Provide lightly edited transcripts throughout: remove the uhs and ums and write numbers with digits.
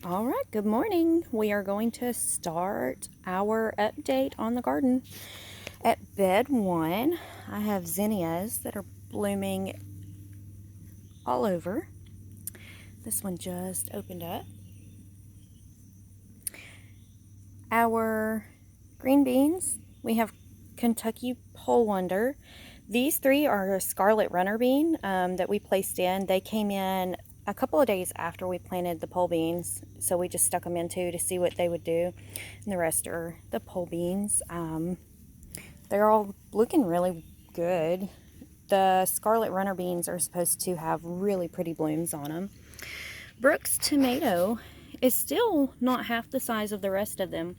All right, good morning. We are going to start our update on the garden. At bed 1, I have zinnias that are blooming all over. This one just opened up. Our green beans, we have Kentucky Pole Wonder. These 3 are a scarlet runner bean that we placed in. They came in a couple of days after we planted the pole beans, so we just stuck them in to see what they would do. And the rest are the pole beans. They're all looking really good. The scarlet runner beans are supposed to have really pretty blooms on them. Brooke's tomato is still not half the size of the rest of them,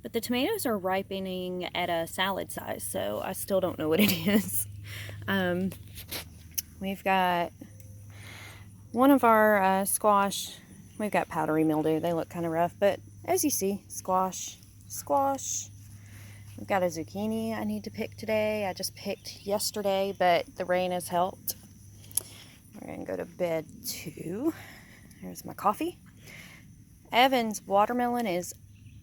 but the tomatoes are ripening at a salad size, so I still don't know what it is. We've got one of our squash. We've got powdery mildew. They look kind of rough, but as you see, squash. We've got a zucchini I need to pick today. I just picked yesterday, but the rain has helped. We're going to go to bed 2. Here's my coffee. Evan's watermelon is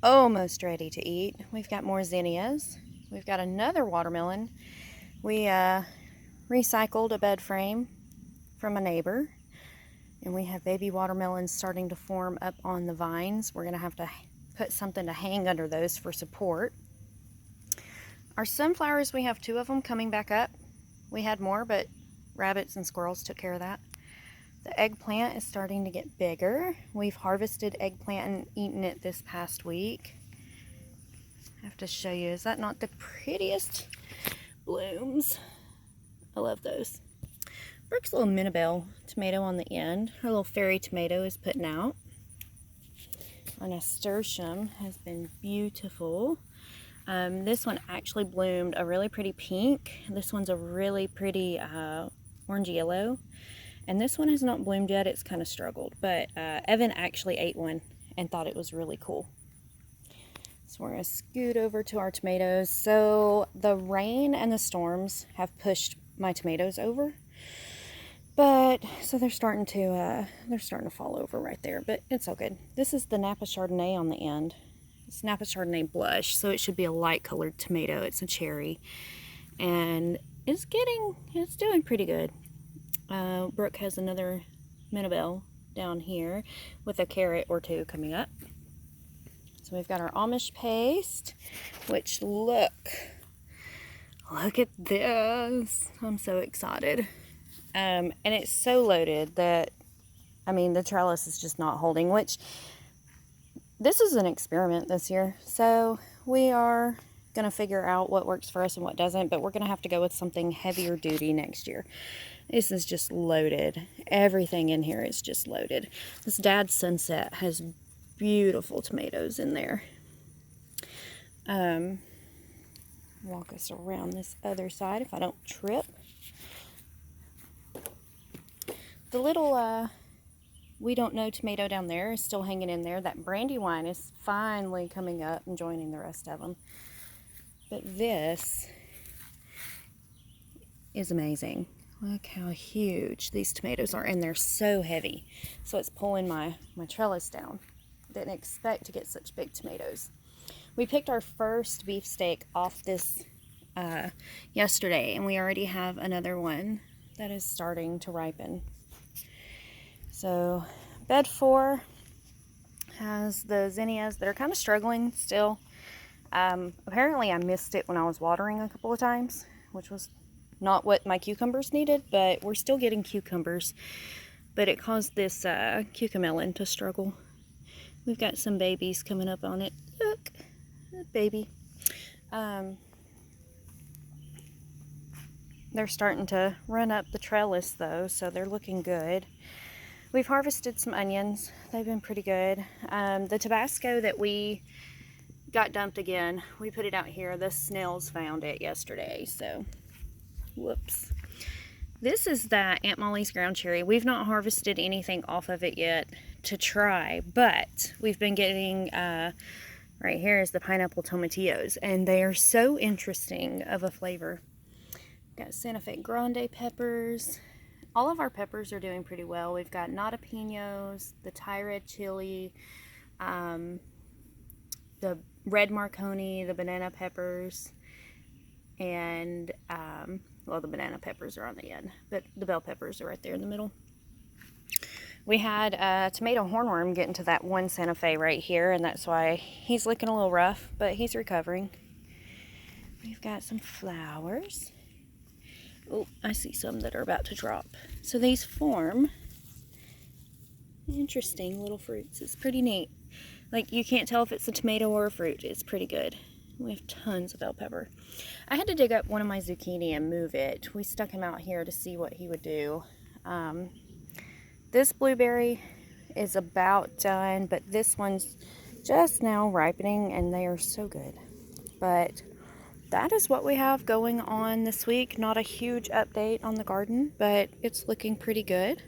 almost ready to eat. We've got more zinnias. We've got another watermelon. We recycled a bed frame from a neighbor, and we have baby watermelons starting to form up on the vines. We're going to have to put something to hang under those for support. Our sunflowers, we have 2 of them coming back up. We had more, but rabbits and squirrels took care of that. The eggplant is starting to get bigger. We've harvested eggplant and eaten it this past week. I have to show you. Is that not the prettiest blooms? I love those. Brooke's little Minabelle tomato on the end. Her little fairy tomato is putting out. Our nasturtium has been beautiful. This one actually bloomed a really pretty pink. This one's a really pretty orange yellow. And this one has not bloomed yet. It's kind of struggled. But Evan actually ate one and thought it was really cool. So we're going to scoot over to our tomatoes. So the rain and the storms have pushed my tomatoes over. But so they're starting to fall over right there. But it's all good. This is the Napa Chardonnay on the end. It's Napa Chardonnay blush, so it should be a light colored tomato. It's a cherry, and it's doing pretty good. Brooke has another Minabelle down here with a carrot or 2 coming up. So we've got our Amish paste, which look at this. I'm so excited. And it's so loaded that, I mean, the trellis is just not holding, which this is an experiment this year. So we are going to figure out what works for us and what doesn't, but we're going to have to go with something heavier duty next year. This is just loaded. Everything in here is just loaded. This Dad's Sunset has beautiful tomatoes in there. Walk us around this other side if I don't trip. The little we don't know tomato down there is still hanging in there. That Brandywine is finally coming up and joining the rest of them. But this is amazing. Look how huge these tomatoes are, and they're so heavy. So it's pulling my trellis down. Didn't expect to get such big tomatoes. We picked our first beefsteak off this yesterday, and we already have another one that is starting to ripen. So bed 4 has the zinnias that are kind of struggling still. Apparently I missed it when I was watering a couple of times, which was not what my cucumbers needed, but we're still getting cucumbers. But it caused this cucamelon to struggle. We've got some babies coming up on it. Look, baby. They're starting to run up the trellis though, so they're looking good. We've harvested some onions. They've been pretty good. The Tabasco that we got dumped again, we put it out here. The snails found it yesterday, so whoops. This is that Aunt Molly's ground cherry. We've not harvested anything off of it yet to try, but we've been getting, right here is the pineapple tomatillos, and they are so interesting of a flavor. Got Santa Fe Grande peppers. all of our peppers are doing pretty well. We've got Nadapinos, the Thai red chili, the red Marconi, the banana peppers, and well, the banana peppers are on the end, but the bell peppers are right there in the middle. We had a tomato hornworm get into that one Santa Fe right here, and that's why he's looking a little rough, but he's recovering. We've got some flowers. Oh, I see some that are about to drop. So these form interesting little fruits. It's pretty neat. Like, you can't tell if it's a tomato or a fruit. It's pretty good. We have tons of bell pepper. I had to dig up one of my zucchini and move it. We stuck him out here to see what he would do. This blueberry is about done, but this one's just now ripening, and they are so good. But that is what we have going on this week. Not a huge update on the garden, but it's looking pretty good.